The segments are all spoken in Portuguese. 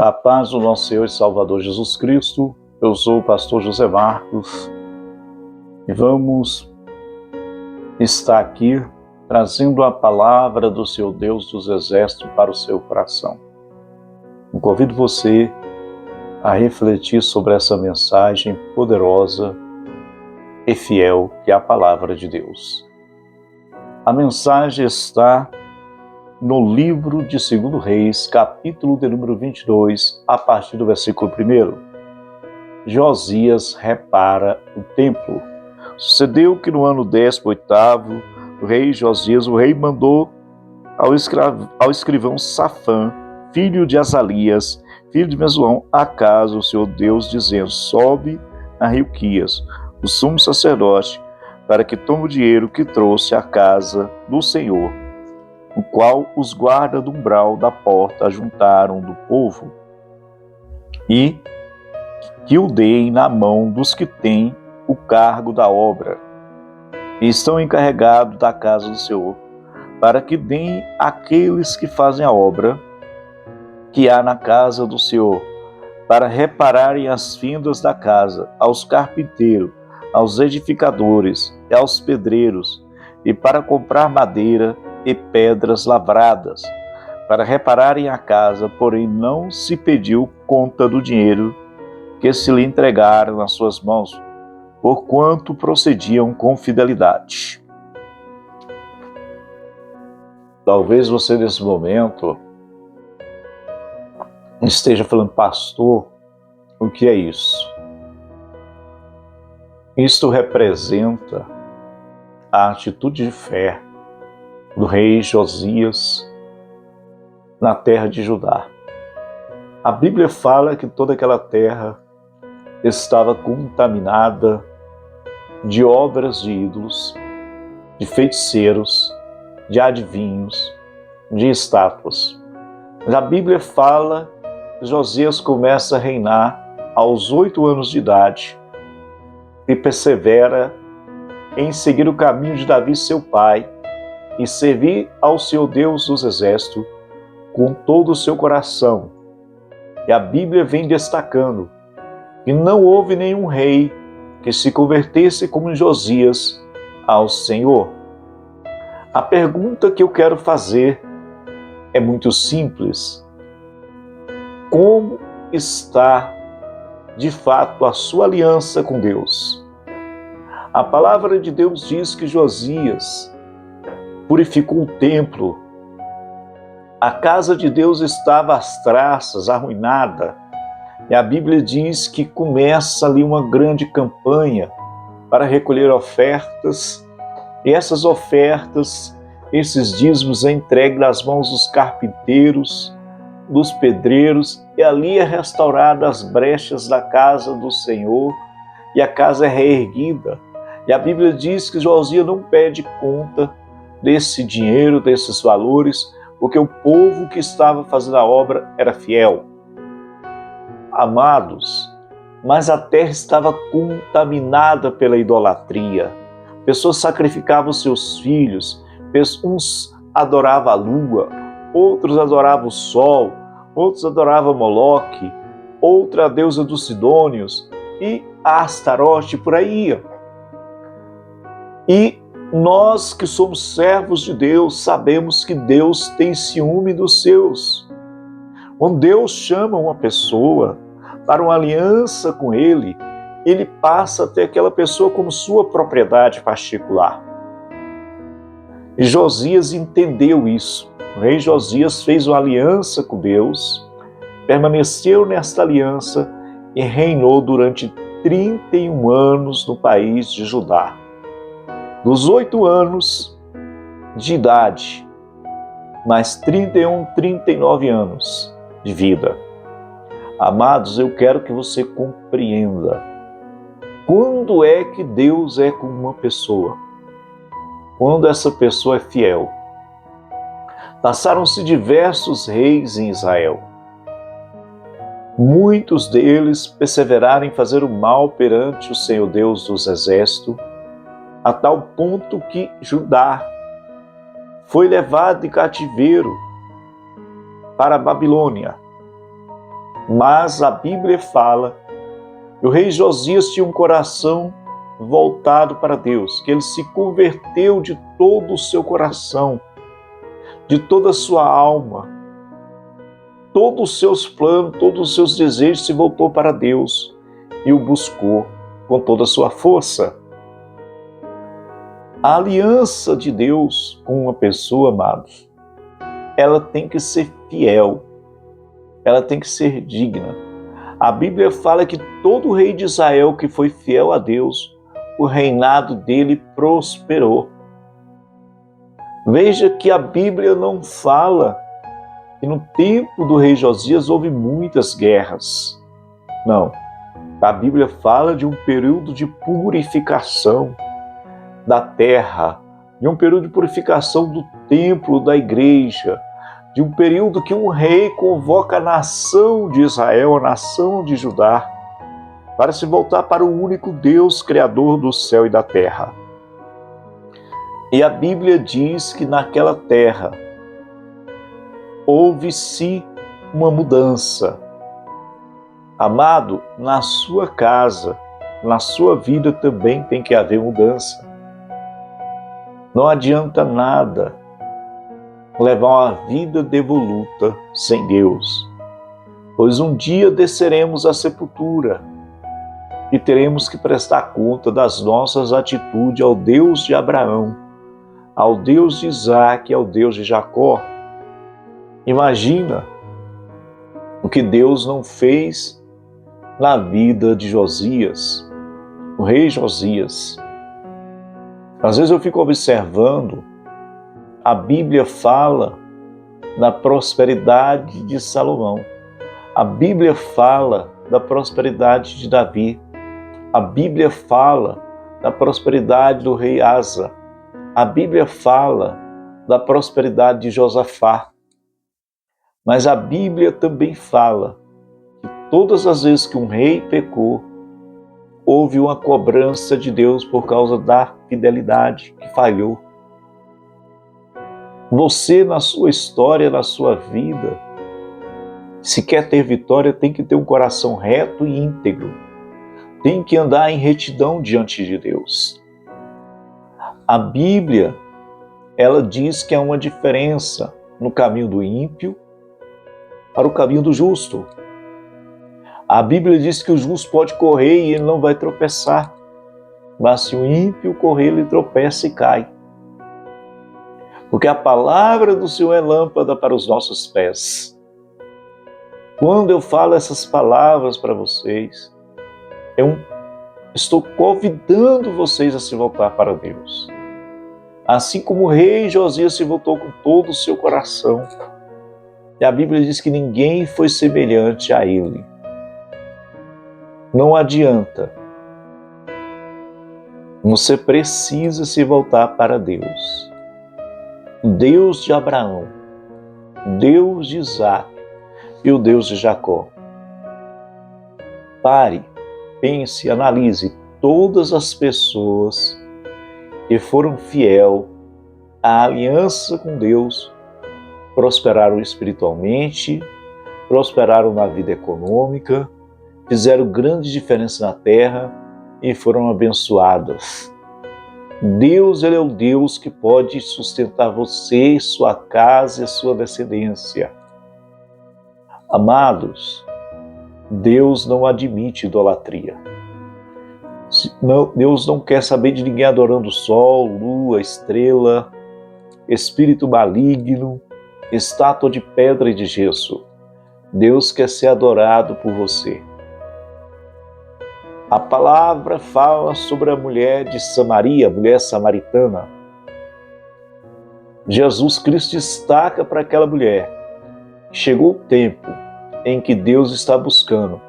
A paz do nosso Senhor e Salvador Jesus Cristo. Eu sou o pastor José Marcos e vamos estar aqui trazendo a palavra do Senhor Deus dos Exércitos para o seu coração. Eu convido você a refletir sobre essa mensagem poderosa e fiel que é a palavra de Deus. A mensagem está no livro de 2 Reis, capítulo de número 22, a partir do versículo 1. Josias repara o templo. Sucedeu que no ano 18º do rei Josias, o rei mandou ao escrivão Safã, filho de Azalias, filho de Mesulão, a casa o Senhor Deus, dizendo: sobe a Hilquias, o sumo sacerdote, para que tome o dinheiro que trouxe à casa do Senhor, o qual os guardas do umbral da porta ajuntaram do povo, e que o deem na mão dos que têm o cargo da obra, e estão encarregados da casa do Senhor, para que deem àqueles que fazem a obra que há na casa do Senhor, para repararem as fendas da casa, aos carpinteiros, aos edificadores e aos pedreiros, e para comprar madeira e pedras lavradas, para repararem a casa, porém não se pediu conta do dinheiro que se lhe entregaram nas suas mãos, porquanto procediam com fidelidade. Talvez você nesse momento esteja falando: pastor, o que é isso? Isto representa a atitude de fé do rei Josias na terra de Judá. A Bíblia fala que toda aquela terra estava contaminada de obras de ídolos, de feiticeiros, de adivinhos, de estátuas. Mas a Bíblia fala que Josias começa a reinar aos 8 anos de idade e persevera em seguir o caminho de Davi, seu pai, e servir ao Senhor Deus dos Exércitos com todo o seu coração. E a Bíblia vem destacando que não houve nenhum rei que se convertesse como Josias ao Senhor. A pergunta que eu quero fazer é muito simples: como está de fato a sua aliança com Deus? A palavra de Deus diz que Josias purificou o templo. A casa de Deus estava às traças, arruinada. E a Bíblia diz que começa ali uma grande campanha para recolher ofertas. E essas ofertas, esses dízimos, é entregue nas mãos dos carpinteiros, dos pedreiros. E ali é restaurada as brechas da casa do Senhor. E a casa é reerguida. E a Bíblia diz que Josias não pede conta desse dinheiro, desses valores, porque o povo que estava fazendo a obra era fiel. Amados, mas a terra estava contaminada pela idolatria. Pessoas sacrificavam seus filhos, uns adoravam a lua, outros adoravam o sol, outros adoravam Moloque, outra a deusa dos Sidônios e a Astarote, por aí ia. E nós que somos servos de Deus sabemos que Deus tem ciúme dos seus. Quando Deus chama uma pessoa para uma aliança com Ele, Ele passa a ter aquela pessoa como sua propriedade particular. E Josias entendeu isso. O rei Josias fez uma aliança com Deus, permaneceu nesta aliança e reinou durante 31 anos no país de Judá. Dos 8 anos de idade, mais 39 anos de vida. Amados, eu quero que você compreenda quando é que Deus é com uma pessoa. Quando essa pessoa é fiel. Passaram-se diversos reis em Israel. Muitos deles perseveraram em fazer o mal perante o Senhor Deus dos Exércitos, a tal ponto que Judá foi levado em cativeiro para a Babilônia. Mas a Bíblia fala que o rei Josias tinha um coração voltado para Deus, que ele se converteu de todo o seu coração, de toda a sua alma, todos os seus planos, todos os seus desejos se voltou para Deus e o buscou com toda a sua força. A aliança de Deus com uma pessoa, amados, ela tem que ser fiel, ela tem que ser digna. A Bíblia fala que todo rei de Israel que foi fiel a Deus, o reinado dele prosperou. Veja que a Bíblia não fala que no tempo do rei Josias houve muitas guerras. Não. A Bíblia fala de um período de purificação da terra, de um período de purificação do templo, da igreja, de um período que um rei convoca a nação de Israel, a nação de Judá, para se voltar para o único Deus, Criador do céu e da terra. E a Bíblia diz que naquela terra houve-se uma mudança. Amado, na sua casa, na sua vida também tem que haver mudança. Não adianta nada levar uma vida devoluta sem Deus, pois um dia desceremos à sepultura e teremos que prestar conta das nossas atitudes ao Deus de Abraão, ao Deus de Isaac e ao Deus de Jacó. Imagina o que Deus não fez na vida de Josias, o rei Josias. Às vezes eu fico observando, a Bíblia fala da prosperidade de Salomão, a Bíblia fala da prosperidade de Davi, a Bíblia fala da prosperidade do rei Asa, a Bíblia fala da prosperidade de Josafá. Mas a Bíblia também fala que todas as vezes que um rei pecou, houve uma cobrança de Deus por causa da fidelidade que falhou. Você, na sua história, na sua vida, se quer ter vitória, tem que ter um coração reto e íntegro. Tem que andar em retidão diante de Deus. A Bíblia, ela diz que há uma diferença no caminho do ímpio para o caminho do justo. A Bíblia diz que o justo pode correr e ele não vai tropeçar, mas se o ímpio correr, ele tropeça e cai. Porque a palavra do Senhor é lâmpada para os nossos pés. Quando eu falo essas palavras para vocês, eu estou convidando vocês a se voltar para Deus. Assim como o rei Josias se voltou com todo o seu coração. E a Bíblia diz que ninguém foi semelhante a ele. Não adianta. Você precisa se voltar para Deus. O Deus de Abraão, Deus de Isaac e o Deus de Jacó. Pare, pense, analise todas as pessoas que foram fiel à aliança com Deus, prosperaram espiritualmente, prosperaram na vida econômica, fizeram grande diferença na terra e foram abençoadas. Deus, Ele é o Deus que pode sustentar você, sua casa e sua descendência. Amados, Deus não admite idolatria. Deus não quer saber de ninguém adorando sol, lua, estrela, espírito maligno, estátua de pedra e de gesso. Deus quer ser adorado por você. A palavra fala sobre a mulher de Samaria, a mulher samaritana. Jesus Cristo destaca para aquela mulher. Chegou o tempo em que Deus está buscando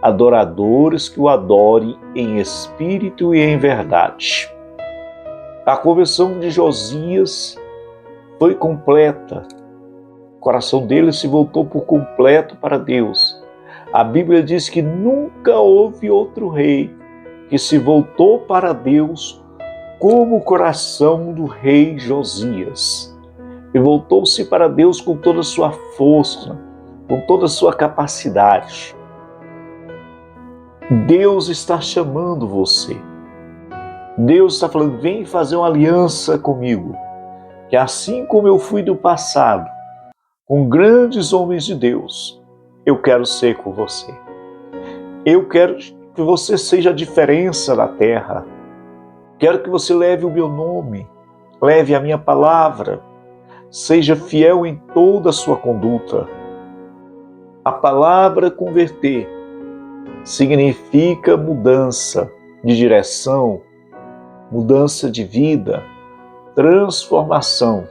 adoradores que o adorem em espírito e em verdade. A conversão de Josias foi completa. O coração dele se voltou por completo para Deus. A Bíblia diz que nunca houve outro rei que se voltou para Deus como o coração do rei Josias. E voltou-se para Deus com toda a sua força, com toda a sua capacidade. Deus está chamando você. Deus está falando, vem fazer uma aliança comigo. Que assim como eu fui do passado, com grandes homens de Deus, eu quero ser com você. Eu quero que você seja a diferença na terra. Quero que você leve o meu nome, leve a minha palavra, seja fiel em toda a sua conduta. A palavra converter significa mudança de direção, mudança de vida, transformação.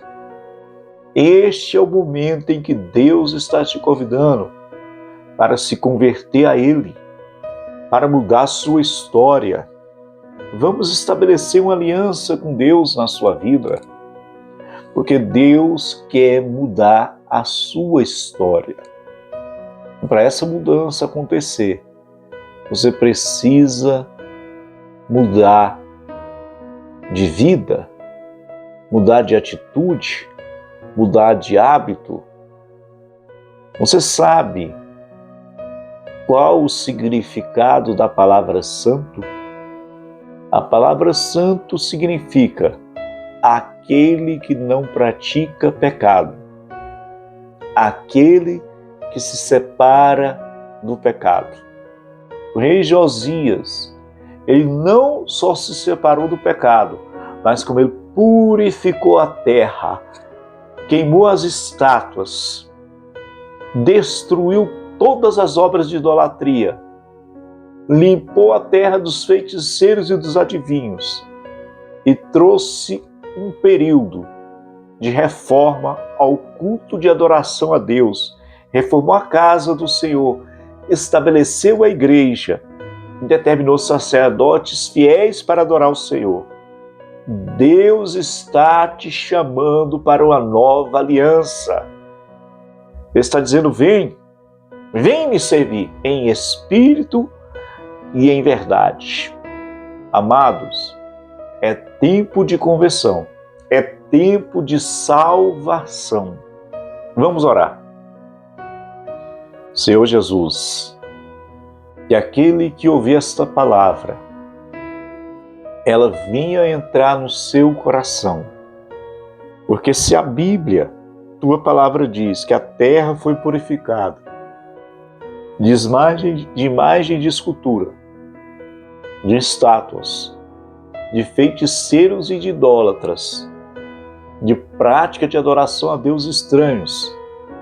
Este é o momento em que Deus está te convidando para se converter a Ele, para mudar a sua história. Vamos estabelecer uma aliança com Deus na sua vida, porque Deus quer mudar a sua história. Para essa mudança acontecer, você precisa mudar de vida, mudar de atitude, mudar de hábito. Você sabe qual o significado da palavra santo? A palavra santo significa aquele que não pratica pecado, aquele que se separa do pecado. O rei Josias, ele não só se separou do pecado, mas como ele purificou a terra, queimou as estátuas, destruiu todas as obras de idolatria, limpou a terra dos feiticeiros e dos adivinhos e trouxe um período de reforma ao culto de adoração a Deus, reformou a casa do Senhor, estabeleceu a igreja, determinou sacerdotes fiéis para adorar o Senhor. Deus está te chamando para uma nova aliança. Ele está dizendo, vem me servir em espírito e em verdade. Amados, é tempo de conversão, é tempo de salvação. Vamos orar. Senhor Jesus, que aquele que ouvir esta palavra, ela vinha entrar no seu coração. Porque se a Bíblia, tua palavra diz que a terra foi purificada de imagem de escultura, de estátuas, de feiticeiros e de idólatras, de prática de adoração a deuses estranhos,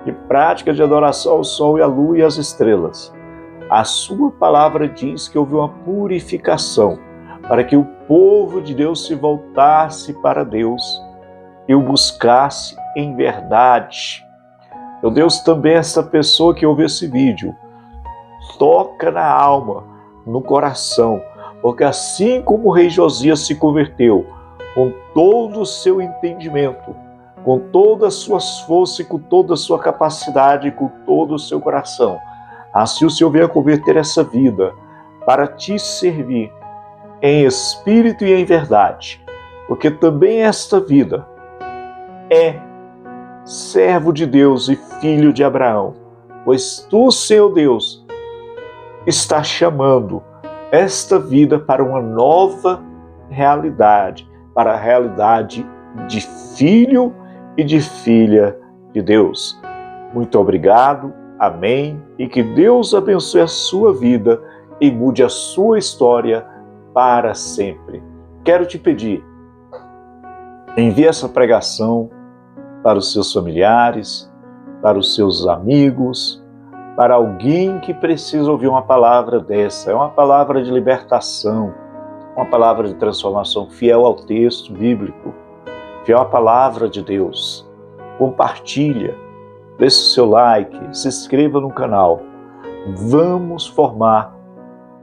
de prática de adoração ao sol e à lua e às estrelas. A sua palavra diz que houve uma purificação para que o povo de Deus se voltasse para Deus e o buscasse em verdade. Meu Deus, também essa pessoa que ouve esse vídeo, toca na alma, no coração, porque assim como o rei Josias se converteu, com todo o seu entendimento, com todas as suas forças e com toda a sua capacidade e com todo o seu coração, assim o Senhor venha converter essa vida para te servir em espírito e em verdade, porque também esta vida é servo de Deus e filho de Abraão, pois tu, Senhor Deus, está chamando esta vida para uma nova realidade, para a realidade de filho e de filha de Deus. Muito obrigado, amém, e que Deus abençoe a sua vida e mude a sua história para sempre. Quero te pedir, envie essa pregação para os seus familiares, para os seus amigos, para alguém que precisa ouvir uma palavra dessa. É uma palavra de libertação, uma palavra de transformação, fiel ao texto bíblico, fiel à palavra de Deus. Compartilha, deixe o seu like, se inscreva no canal. Vamos formar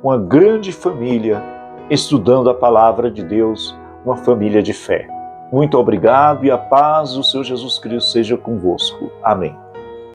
uma grande família estudando a palavra de Deus, uma família de fé. Muito obrigado e a paz do Senhor Jesus Cristo seja convosco. Amém.